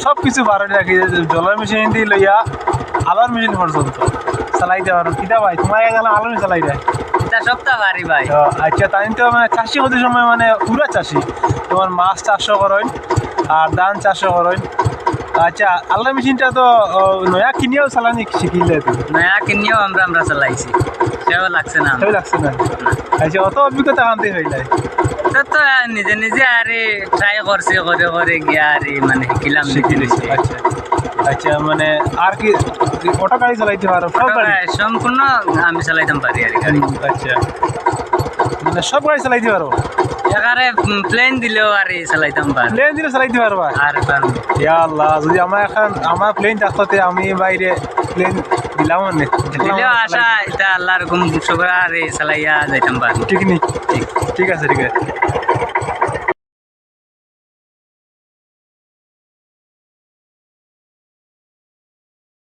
সব কিছু পারো রাখি, জলের মেশিন দিয়ে লইয়া আলোর মেশিন পর্যন্ত চালাইতে পারো। কিতা ভাই তোমার গেলাম আলো চালাই দেয়। এটা সপ্তাহ পারি ভাই। আচ্ছা তাই তো মানে চাষি হতে সময় মানে পুরা চাষি, তোমার মাছ চাষও করেন আর ধান চাষও করেন। আচ্ছা আল্লাহ মেশিনটা তো নয়া কিনিয়েও চালানি শিখিলে তুমি? নয়া কিনিও আমরা চালাইছি, সেও লাগছে না। সেও লাগছে না? আচ্ছা অত অভিজ্ঞতা আনতে হইলে তো নিজে নিজে আরে ট্রাই করছি, করে করে গিয়া আরে মানে শিখিলাম। শিখিলেছি। আচ্ছা আচ্ছা মানে আর কি অটো গাড়ি চালাইতে পারো? সব গাড়ি সম্পূর্ণ আমি চালাইতাম পারি আর গাড়ি। আচ্ছা মানে সব গাড়ি চালাইতে পারো? এখানে প্লেন দিলেও আর চালাইতাম পারি। প্লেন দিলে চালাইতে পারবা? আর পারবো। ইয়া আল্লাহ, যদি আমার প্লেন থাকতে আমি বাইরে প্লেন দিলাম না। দিলেও আশা এটা আল্লাহর হুকুম শুকর আর চালাইয়া যাইতাম পারি। ঠিক নেই? ঠিক আছে ঠিক আছে।